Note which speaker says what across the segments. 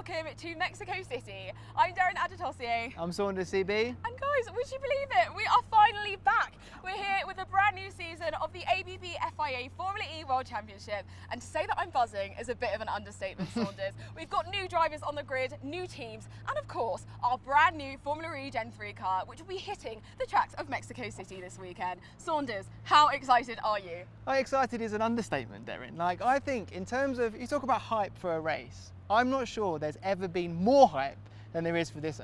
Speaker 1: welcome to Mexico City. I'm Darren Adetossier.
Speaker 2: I'm Saunders CB.
Speaker 1: And guys, would you believe it? We are finally back. We're here with a brand new season of the ABB FIA Formula E World Championship. And to say that I'm buzzing is a bit of an understatement, Saunders. We've got new drivers on the grid, new teams, and of course, our brand new Formula E Gen 3 car, which will be hitting the tracks of Mexico City this weekend. Saunders, how excited are you?
Speaker 2: Excited is an understatement, Darren. I think in terms of, you talk about hype for a race, I'm not sure there's ever been more hype than there is for this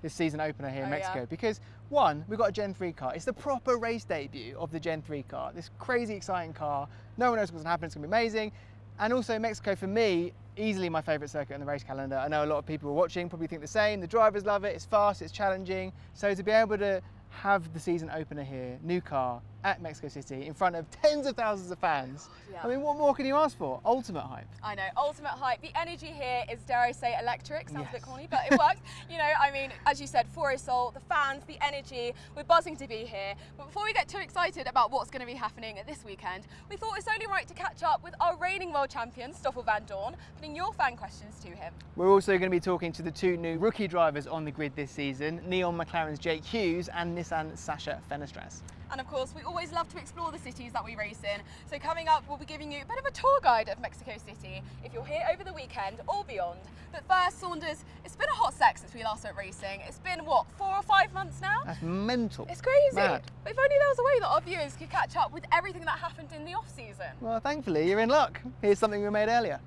Speaker 2: season opener here in Mexico.
Speaker 1: Yeah.
Speaker 2: Because one, we've got a Gen 3 car. It's the proper race debut of the Gen 3 car. This crazy exciting car. No one knows what's gonna happen, it's gonna be amazing. And also Mexico, for me, easily my favorite circuit on the race calendar. I know a lot of people watching probably think the same. The drivers love it, it's fast, it's challenging. So to be able to have the season opener here, new car, at Mexico City, in front of tens of thousands of fans.
Speaker 1: Yeah.
Speaker 2: I mean, what more can you ask for? Ultimate hype.
Speaker 1: I know, ultimate hype. The energy here is, dare I say, electric. Sounds a bit
Speaker 2: Yes.
Speaker 1: corny, but it works. You know, I mean, as you said, Foro Sol, the fans, the energy, we're buzzing to be here. But before we get too excited about what's going to be happening this weekend, we thought it's only right to catch up with our reigning world champion, Stoffel Vandoorne, putting your fan questions to him.
Speaker 2: We're also going to be talking to the two new rookie drivers on the grid this season, Neon McLaren's Jake Hughes and Nissan's Sasha Fenestras.
Speaker 1: And of course, we always love to explore the cities that we race in. So coming up, we'll be giving you a bit of a tour guide of Mexico City if you're here over the weekend or beyond. But first, Saunders, it's been a hot sec since we last went racing. It's been, what, 4 or 5 months now?
Speaker 2: That's mental.
Speaker 1: It's crazy.
Speaker 2: Mad.
Speaker 1: If only there was a way that our viewers could catch up with everything that happened in the off-season.
Speaker 2: Well, thankfully, you're in luck. Here's something we made earlier.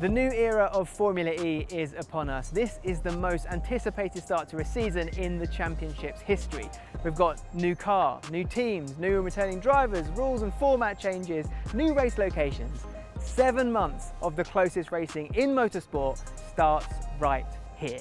Speaker 2: The new era of Formula E is upon us. This is the most anticipated start to a season in the championship's history. We've got new car, new teams, new and returning drivers, rules and format changes, new race locations. 7 months of the closest racing in motorsport starts right here.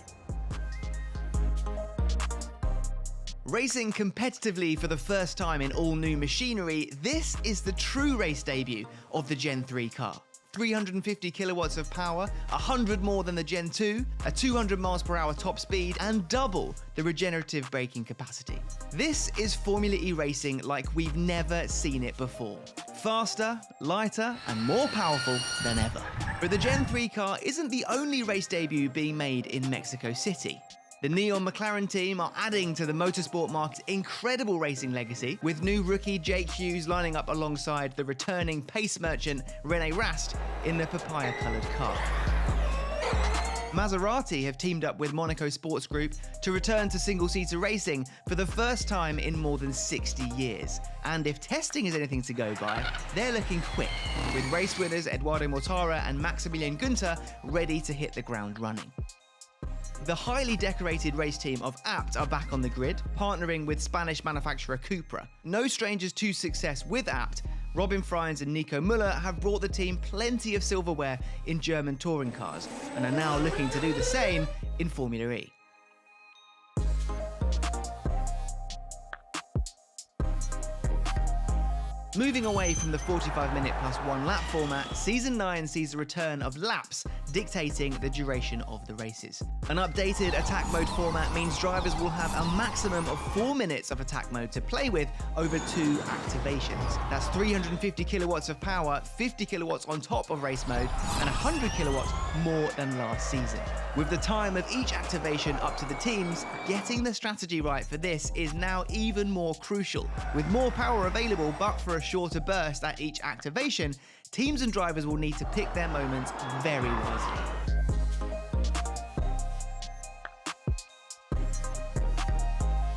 Speaker 3: Racing competitively for the first time in all new machinery, this is the true race debut of the Gen 3 car. 350 kilowatts of power, 100 more than the Gen 2, a 200 miles per hour top speed, and double the regenerative braking capacity. This is Formula E racing like we've never seen it before. Faster, lighter, and more powerful than ever. But the Gen 3 car isn't the only race debut being made in Mexico City. The Neon McLaren team are adding to the motorsport market's incredible racing legacy, with new rookie Jake Hughes lining up alongside the returning pace merchant Rene Rast in the papaya-coloured car. Maserati have teamed up with Monaco Sports Group to return to single-seater racing for the first time in more than 60 years. And if testing is anything to go by, they're looking quick, with race winners Eduardo Mortara and Maximilian Günther ready to hit the ground running. The highly decorated race team of Abt are back on the grid, partnering with Spanish manufacturer Cupra. No strangers to success with Abt, Robin Freins and Nico Müller have brought the team plenty of silverware in German touring cars and are now looking to do the same in Formula E. Moving away from the 45-minute plus 1 lap format, Season 9 sees the return of laps dictating the duration of the races. An updated attack mode format means drivers will have a maximum of 4 minutes of attack mode to play with over 2 activations. That's 350 kilowatts of power, 50 kilowatts on top of race mode, and 100 kilowatts more than last season. With the time of each activation up to the teams, getting the strategy right for this is now even more crucial. With more power available but for a shorter burst at each activation, teams and drivers will need to pick their moments very wisely.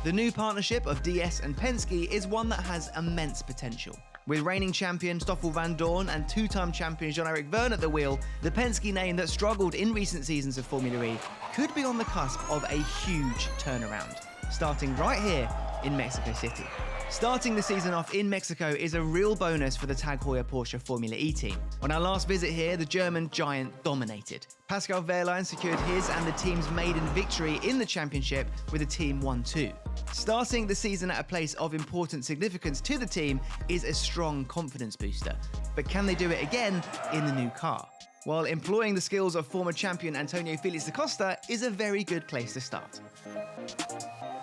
Speaker 3: The new partnership of DS and Penske is one that has immense potential. With reigning champion Stoffel Vandoorne and 2-time champion Jean-Eric Vergne at the wheel, the Penske name that struggled in recent seasons of Formula E could be on the cusp of a huge turnaround, starting right here in Mexico City. Starting the season off in Mexico is a real bonus for the Tag Heuer Porsche Formula E team. On our last visit here, the German giant dominated. Pascal Wehrlein secured his and the team's maiden victory in the championship with a Team 1-2. Starting the season at a place of important significance to the team is a strong confidence booster. But can they do it again in the new car? While employing the skills of former champion Antonio Felix da Costa is a very good place to start.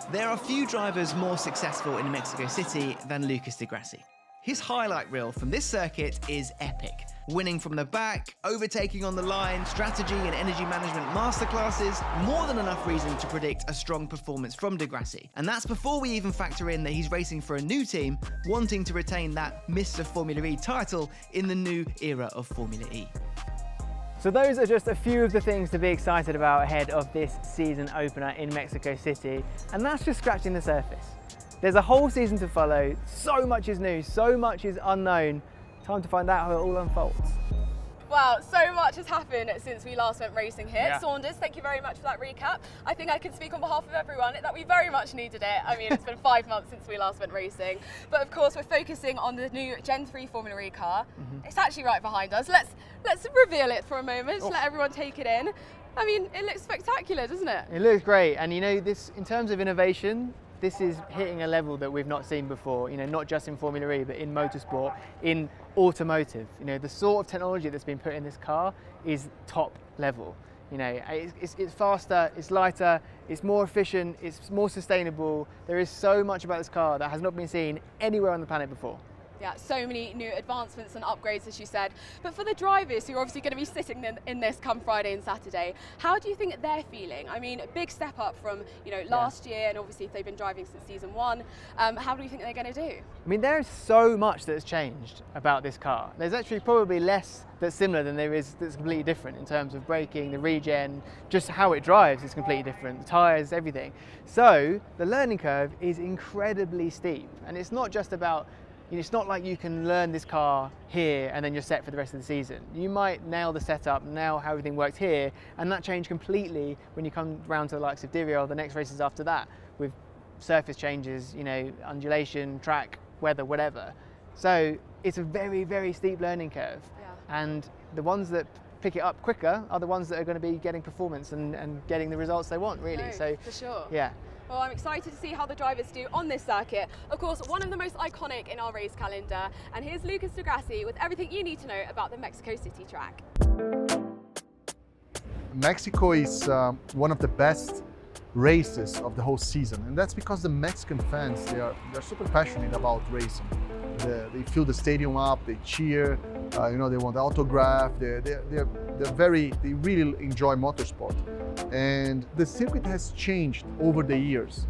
Speaker 3: There are few drivers more successful in Mexico City than Lucas de Grassi. His highlight reel from this circuit is epic. Winning from the back, overtaking on the line, strategy and energy management masterclasses, more than enough reason to predict a strong performance from de Grassi. And that's before we even factor in that he's racing for a new team, wanting to retain that Mr. Formula E title in the new era of Formula E.
Speaker 2: So those are just a few of the things to be excited about ahead of this season opener in Mexico City, and that's just scratching the surface. There's a whole season to follow, so much is new, so much is unknown. Time to find out how it all unfolds.
Speaker 1: Wow, so much has happened since we last went racing here.
Speaker 2: Yeah.
Speaker 1: Saunders, thank you very much for that recap. I think I can speak on behalf of everyone that we very much needed it. I mean, it's been 5 months since we last went racing. But of course, we're focusing on the new Gen 3 Formula E car. It's actually right behind us. Let's reveal it for a moment, let everyone take it in. I mean, it looks spectacular, doesn't it?
Speaker 2: It looks great, and you know, this, in terms of innovation, this is hitting a level that we've not seen before, you know, not just in Formula E, but in motorsport, in automotive. You know, the sort of technology that's been put in this car is top level. You know, it's faster, it's lighter, it's more efficient, it's more sustainable. There is so much about this car that has not been seen anywhere on the planet before.
Speaker 1: Yeah, so many new advancements and upgrades, as you said. But for the drivers who are obviously going to be sitting in this come Friday and Saturday, how do you think they're feeling? I mean, a big step up from, you know, last year, and obviously if they've been driving since season 1, how do you think they're going to do?
Speaker 2: I mean, there is so much that's changed about this car. There's actually probably less that's similar than there is that's completely different in terms of braking, the regen, just how it drives is completely different, the tyres, everything. So the learning curve is incredibly steep, and it's not just about, it's not like you can learn this car here and then you're set for the rest of the season. You might nail the setup, nail how everything works here, and that changed completely when you come round to the likes of Diriyah or the next races after that, with surface changes, you know, undulation, track, weather, whatever. So it's a very, very steep learning curve. Yeah. And the ones that pick it up quicker are the ones that are going to be getting performance and getting the results they want, really.
Speaker 1: No,
Speaker 2: so
Speaker 1: for sure.
Speaker 2: Yeah.
Speaker 1: Well, I'm excited to see how the drivers do on this circuit. Of course, one of the most iconic in our race calendar. And here's Lucas de Grassi with everything you need to know about the Mexico City track.
Speaker 4: Mexico is one of the best races of the whole season, and that's because the Mexican fans, they're super passionate about racing. They fill the stadium up, they cheer, you know, they want autograph. They really enjoy motorsport. And the circuit has changed over the years.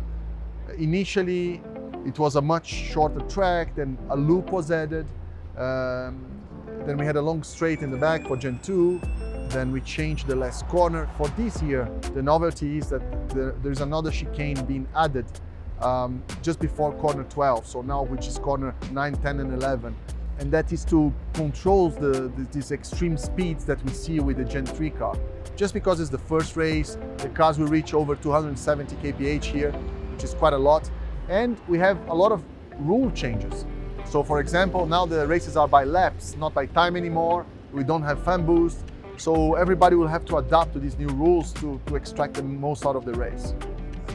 Speaker 4: Initially, it was a much shorter track, then a loop was added. Then we had a long straight in the back for Gen 2. Then we changed the last corner. For this year, the novelty is that there's another chicane being added just before corner 12. So now, which is corner 9, 10, and 11. And that is to control these extreme speeds that we see with the Gen 3 car. Just because it's the first race, the cars will reach over 270 kph here, which is quite a lot. And we have a lot of rule changes. So for example, now the races are by laps, not by time anymore. We don't have fan boost. So everybody will have to adapt to these new rules to extract the most out of the race.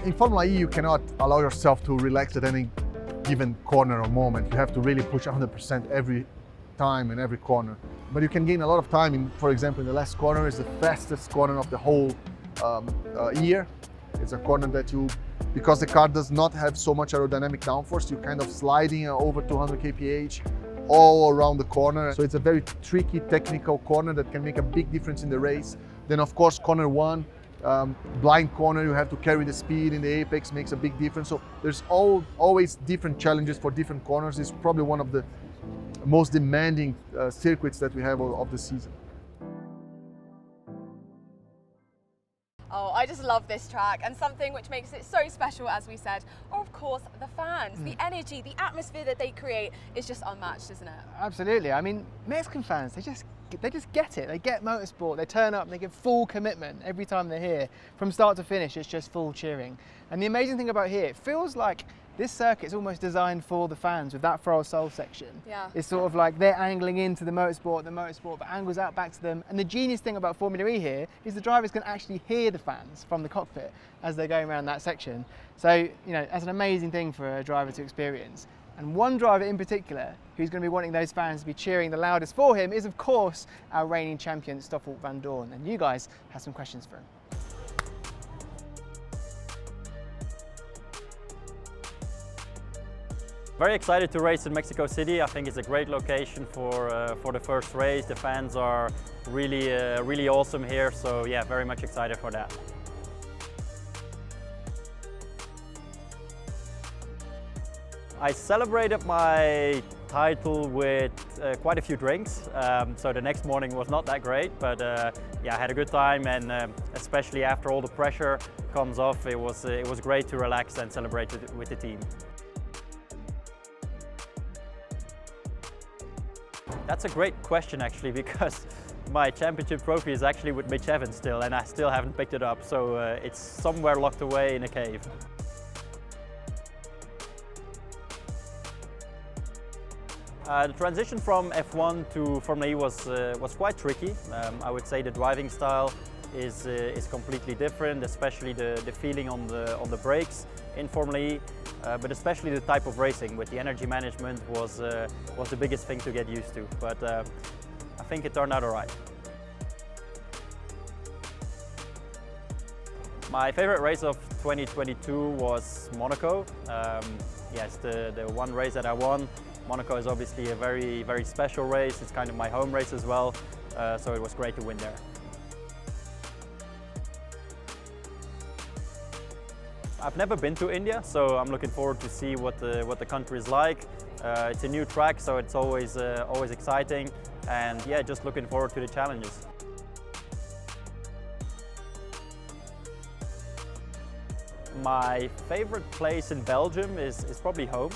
Speaker 4: In Formula E, you cannot allow yourself to relax at any given corner or moment. You have to really push 100% every time in every corner. But you can gain a lot of time in, for example, in the last corner is the fastest corner of the whole year. It's a corner that because the car does not have so much aerodynamic downforce, you're kind of sliding over 200 kph all around the corner. So it's a very tricky technical corner that can make a big difference in the race. Then of course, corner 1, blind corner, you have to carry the speed in the apex, makes a big difference. So there's always different challenges for different corners. It's probably one of the most demanding circuits that we have of the season.
Speaker 1: Oh, I just love this track, and something which makes it so special, as we said, are of course the fans. The energy, the atmosphere that they create is just unmatched, isn't it?
Speaker 2: Absolutely. I mean, Mexican fans, they just get it. They get motorsport. They turn up and they give full commitment every time they're here. From start to finish, it's just full cheering. And the amazing thing about here, it feels like this circuit's almost designed for the fans with that For El Sol section.
Speaker 1: Yeah.
Speaker 2: It's sort of like they're angling into the motorsport but angles out back to them. And the genius thing about Formula E here is the drivers can actually hear the fans from the cockpit as they're going around that section. So, you know, that's an amazing thing for a driver to experience. And one driver in particular who's going to be wanting those fans to be cheering the loudest for him is, of course, our reigning champion, Stoffel Vandoorne. And you guys have some questions for him.
Speaker 5: Very excited to race in Mexico City. I think it's a great location for the first race. The fans are really awesome here, so yeah, very much excited for that. I celebrated my title with quite a few drinks, so the next morning was not that great, but yeah, I had a good time, and especially after all the pressure comes off, it was great to relax and celebrate with the team. That's a great question actually, because my championship trophy is actually with Mitch Evans still, and I still haven't picked it up, so it's somewhere locked away in a cave. The transition from F1 to Formula E was quite tricky. I would say the driving style is completely different, especially the feeling on the brakes in Formula E, but especially the type of racing with the energy management was the biggest thing to get used to. But I think it turned out all right. My favorite race of 2022 was Monaco. Yes, the one race that I won. Monaco is obviously a very special race. It's kind of my home race as well, so it was great to win there. I've never been to India, so I'm looking forward to see what the country is like. It's a new track, so it's always exciting, and yeah, just looking forward to the challenges. My favorite place in Belgium is probably home.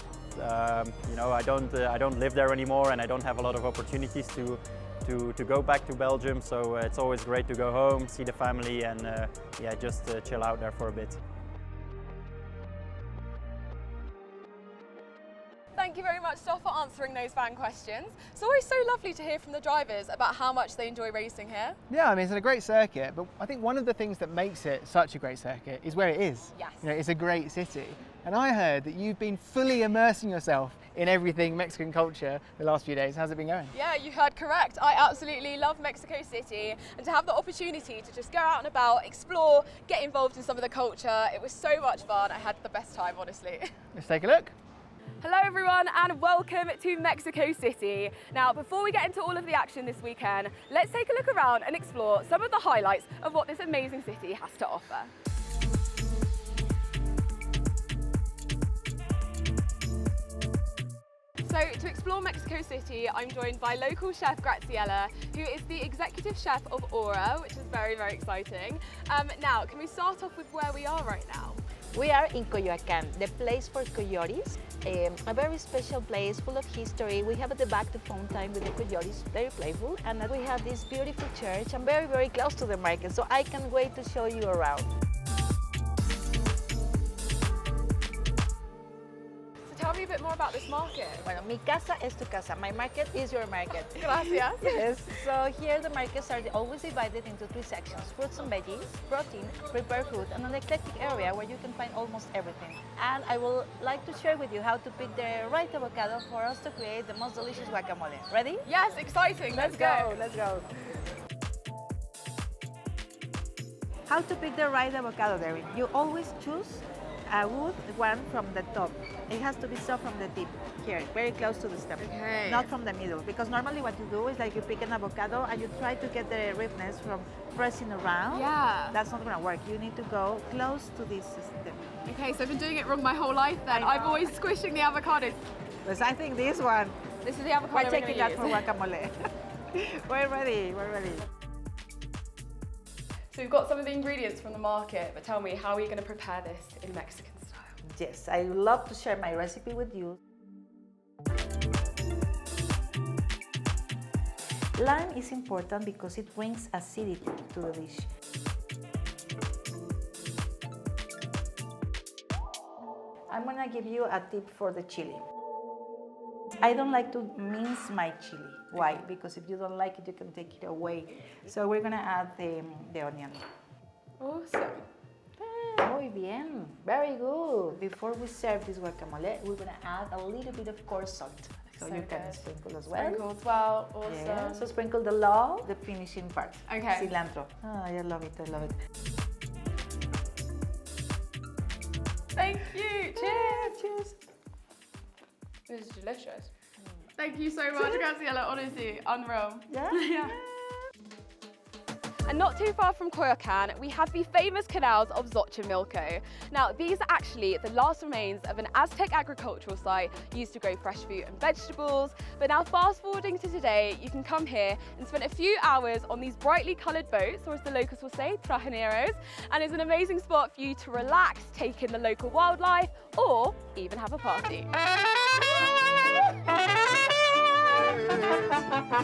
Speaker 5: You know, I don't live there anymore, and I don't have a lot of opportunities to go back to Belgium. So it's always great to go home, see the family, and yeah, just chill out there for a bit.
Speaker 1: Thank you very much, Stoff, for answering those fan questions. It's always so lovely to hear from the drivers about how much they enjoy racing here.
Speaker 2: Yeah, I mean, it's a great circuit, but I think one of the things that makes it such a great circuit is where it is.
Speaker 1: Yes.
Speaker 2: You know, it's a great city. And I heard that you've been fully immersing yourself in everything Mexican culture the last few days. How's it been going?
Speaker 1: Yeah, you heard correct. I absolutely love Mexico City, and to have the opportunity to just go out and about, explore, get involved in some of the culture, it was so much fun. I had the best time, honestly.
Speaker 2: Let's take a look.
Speaker 1: Hello everyone, and welcome to Mexico City. Now, before we get into all of the action this weekend, let's take a look around and explore some of the highlights of what this amazing city has to offer. So to explore Mexico City, I'm joined by local chef Graziella, who is the executive chef of Aura, which is very exciting. Now, can we start off with where we are right now?
Speaker 6: We are in Coyoacán, the place for coyotes, a very special place full of history. We have at the back the fountain with the coyotes, very playful, and we have this beautiful church. I'm very close to the market, so I can't wait to show you around.
Speaker 1: Tell me a bit more about this market.
Speaker 6: Bueno, mi casa es tu casa. My market is your market.
Speaker 1: Gracias.
Speaker 6: Yes. So here the markets are always divided into three sections: fruits and veggies, protein, prepared food, and an eclectic area where you can find almost everything. And I would like to share with you how to pick the right avocado for us to create the most delicious guacamole. Ready?
Speaker 1: Yes, exciting. Let's go.
Speaker 6: Let's go. How to pick the right avocado, Derek? You always choose a wood one from the top. It has to be soft from the tip, here, very close to the stem.
Speaker 1: Okay.
Speaker 6: Not from the middle, because normally what you do is like you pick an avocado and you try to get the ripeness from pressing around.
Speaker 1: Yeah.
Speaker 6: That's not gonna work. You need to go close to this stem.
Speaker 1: Okay, so I've been doing it wrong my whole life then. I'm always squishing the avocados.
Speaker 6: But I think this one,
Speaker 1: This is the avocado
Speaker 6: we're taking that for guacamole. We're ready.
Speaker 1: So we've got some of the ingredients from the market, but tell me, how are you going to prepare this in Mexican style?
Speaker 6: Yes, I would love to share my recipe with you. Lime is important because it brings acidity to the dish. I'm gonna give you a tip for the chili. I don't like to mince my chili. Why? Because if you don't like it, you can take it away. So we're gonna add the onion.
Speaker 1: Awesome.
Speaker 6: Muy bien, very good. Before we serve this guacamole, we're gonna add a little bit of coarse salt. So you can
Speaker 1: good.
Speaker 6: sprinkle as well.
Speaker 1: Sprinkle as well, awesome.
Speaker 6: Yeah, so sprinkle the love, the finishing part.
Speaker 1: Okay.
Speaker 6: Cilantro. Oh, I love it, I love it.
Speaker 1: Thank you, cheers.
Speaker 6: Cheers.
Speaker 1: This is delicious. Thank you so much, Graziella. Honestly, unreal.
Speaker 6: Yeah?
Speaker 1: And not too far from Coyoacán, we have the famous canals of Xochimilco. Now, these are actually the last remains of an Aztec agricultural site used to grow fresh fruit and vegetables. But now, fast forwarding to today, you can come here and spend a few hours on these brightly coloured boats, or as the locals will say, trajineros, and it's an amazing spot for you to relax, take in the local wildlife, or even have a party.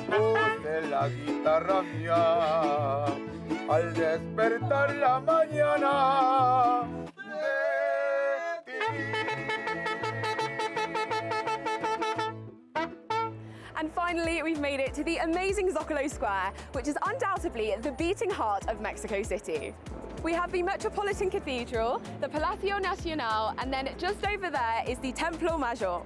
Speaker 7: Puse la guitarra mía al despertar la mañana de ti.
Speaker 1: And finally, we've made it to the amazing Zocalo Square, which is undoubtedly the beating heart of Mexico City. We have the Metropolitan Cathedral, the Palacio Nacional, and then just over there is the Templo Mayor.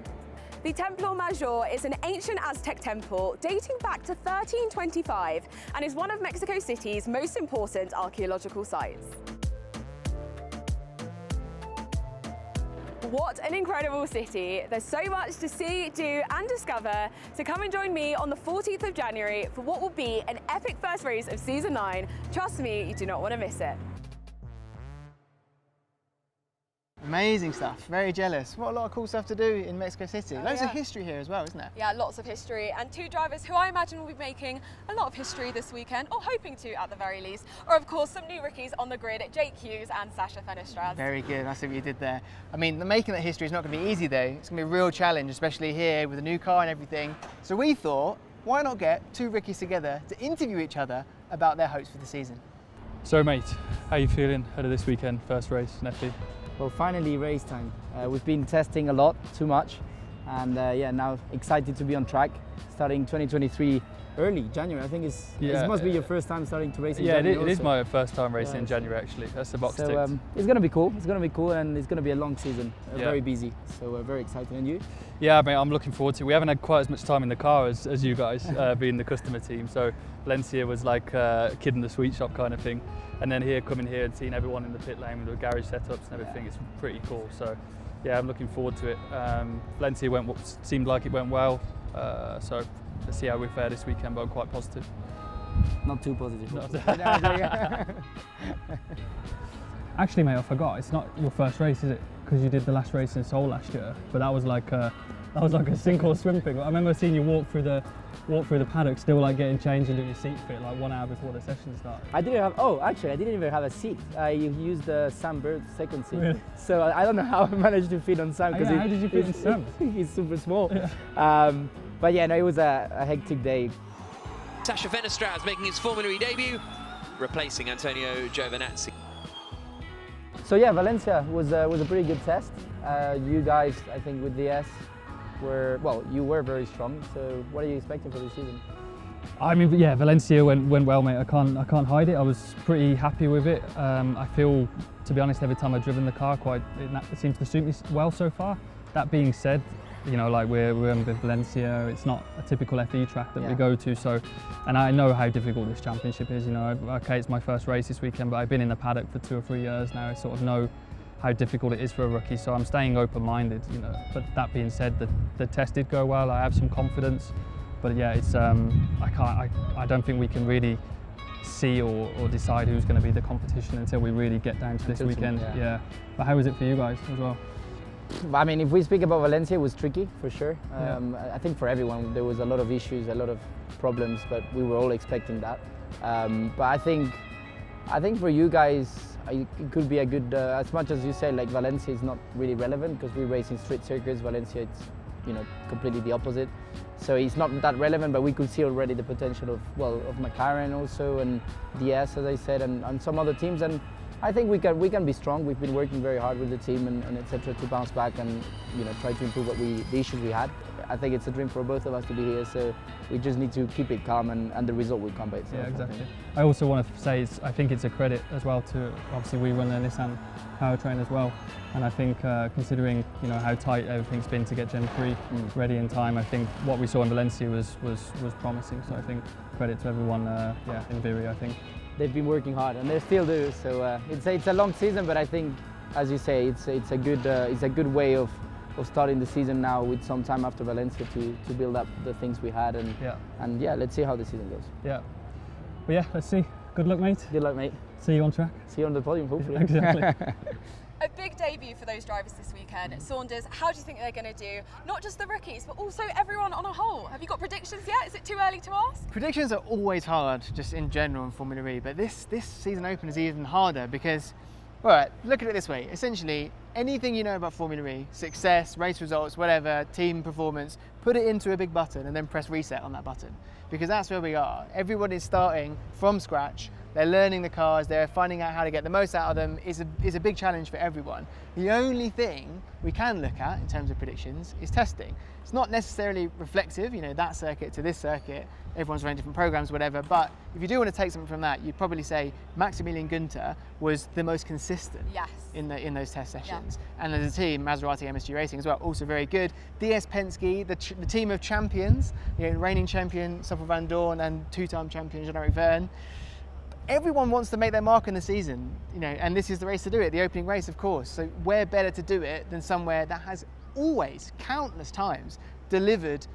Speaker 1: The Templo Mayor is an ancient Aztec temple dating back to 1325 and is one of Mexico City's most important archaeological sites. What an incredible city. There's so much to see, do and discover, so come and join me on the 14th of January for what will be an epic first race of season 9. Trust me, you do not want to miss it.
Speaker 2: Amazing stuff, very jealous. What a lot of cool stuff to do in Mexico City. Loads of history here as well, isn't there?
Speaker 1: Yeah, lots of history, and two drivers who I imagine will be making a lot of history this weekend, or hoping to at the very least, or of course some new rookies on the grid, Jake Hughes and Sasha Fenestraz.
Speaker 2: Very good, I see what you did there. I mean, making that history is not going to be easy though. It's going to be a real challenge, especially here with a new car and everything. So we thought, why not get two rookies together to interview each other about their hopes for the season?
Speaker 8: So mate, how are you feeling ahead of this weekend, first race, Neffy?
Speaker 9: Well, finally race time. We've been testing a lot, too much, and yeah, now excited to be on track, starting 2023 early, January. I think it must be your first time starting to race in January.
Speaker 8: Yeah, it is my first time racing in January actually. That's the box ticked.
Speaker 9: It's going to be cool. It's going to be cool, and it's going to be a long season, very busy. So we're very excited. And you?
Speaker 8: Yeah, mate, I'm looking forward to it. We haven't had quite as much time in the car as you guys, being the customer team. So Valencia was like a kid in the sweet shop kind of thing. And then coming here and seeing everyone in the pit lane with the garage setups and everything, it's pretty cool. So yeah, I'm looking forward to it. Valencia seemed like it went well. So let's see how we fare this weekend, but I'm quite positive.
Speaker 9: Not too positive.
Speaker 8: Actually, mate, I forgot. It's not your first race, is it? Because you did the last race in Seoul last year, but that was like a sink or swim thing. I remember seeing you walk through the paddock, still like getting changed and doing your seat fit like 1 hour before the session started.
Speaker 9: I didn't even have a seat. I used the Sam Bird's second seat.
Speaker 8: Really?
Speaker 9: So I don't know how I managed to fit on Sam.
Speaker 8: How did you fit in Sam?
Speaker 9: He's super small. Yeah. But yeah, no, it was a hectic day.
Speaker 10: Sasha Fenestraz making his formulary debut, replacing Antonio Giovinazzi.
Speaker 9: So yeah, Valencia was a pretty good test. You guys, I think with DS, you were very strong. So what are you expecting for this season?
Speaker 8: I mean, yeah, Valencia went well, mate. I can't hide it. I was pretty happy with it. I feel, to be honest, every time I've driven the car, it seems to suit me well so far. That being said, you know, like we're in Valencia, it's not a typical FE track that we go to. So, and I know how difficult this championship is. You know, okay, it's my first race this weekend, but I've been in the paddock for 2 or 3 years now. I sort of know how difficult it is for a rookie, so I'm staying open-minded, you know. But that being said, the test did go well. I have some confidence, but yeah, it's I don't think we can really see or decide who's going to be the competition until we really get down to this weekend. Yeah. But how was it for you guys as well?
Speaker 9: I mean, if we speak about Valencia, it was tricky for sure. I think for everyone there was a lot of issues, a lot of problems, but we were all expecting that. But I think for you guys, it could be a good, as much as you say, like Valencia is not really relevant because we race in street circuits. Valencia, it's, you know, completely the opposite. So it's not that relevant, but we could see already the potential of McLaren also, and DS, as I said, and some other teams. And I think we can be strong. We've been working very hard with the team and etc. to bounce back and, you know, try to improve the issues we had. I think it's a dream for both of us to be here, so we just need to keep it calm and the result will come by itself.
Speaker 8: Yeah, exactly. I also want to say I think it's a credit as well to, obviously we run the Nissan powertrain as well, and I think considering, you know, how tight everything's been to get Gen 3 ready in time, I think what we saw in Valencia was promising. So I think credit to everyone in Viri, I think.
Speaker 9: They've been working hard and they still do. So it's a long season, but I think, as you say, it's a good way of starting the season now with some time after Valencia to build up the things we had, and yeah, let's see how the season goes.
Speaker 8: Yeah. But yeah, let's see. Good luck, mate.
Speaker 9: Good luck, mate.
Speaker 8: See you on track.
Speaker 9: See you on the podium, hopefully.
Speaker 8: Exactly.
Speaker 1: A big debut for those drivers this weekend. Saunders, how do you think they're going to do? Not just the rookies, but also everyone on a whole. Have you got predictions yet? Is it too early to ask?
Speaker 2: Predictions are always hard, just in general in Formula E, but this season open is even harder because, well, look at it this way. Essentially, anything you know about Formula E, success, race results, whatever, team performance, put it into a big button and then press reset on that button. Because that's where we are. Everyone is starting from scratch. They're learning the cars, they're finding out how to get the most out of them. It's a big challenge for everyone. The only thing we can look at in terms of predictions is testing. It's not necessarily reflexive, you know, that circuit to this circuit, everyone's running different programs, whatever, but if you do want to take something from that, you'd probably say Maximilian Günther was the most consistent in those test sessions. Yeah. And as a team, Maserati MSG Racing as well, also very good. DS Penske, the team of champions, you know, reigning champion Stoffel Vandoorne and two-time champion Jean-Eric Vergne. Everyone wants to make their mark in the season, you know, and this is the race to do it, the opening race, of course. So where better to do it than somewhere that has always, countless times, delivered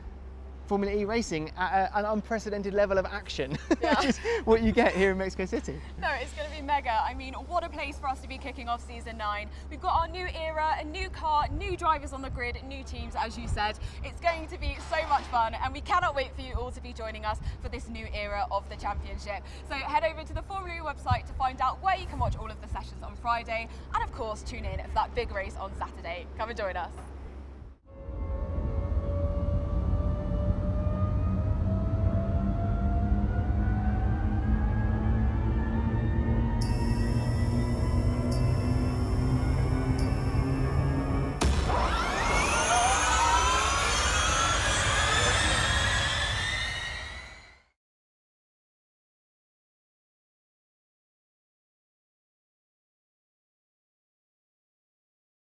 Speaker 2: Formula E racing at an unprecedented level of action, which is what you get here in Mexico City.
Speaker 1: No, it's going to be mega. I mean, what a place for us to be kicking off season 9. We've got our new era, a new car, new drivers on the grid, new teams, as you said. It's going to be so much fun, and we cannot wait for you all to be joining us for this new era of the championship. So head over to the Formula E website to find out where you can watch all of the sessions on Friday, and of course tune in for that big race on Saturday. Come and join us.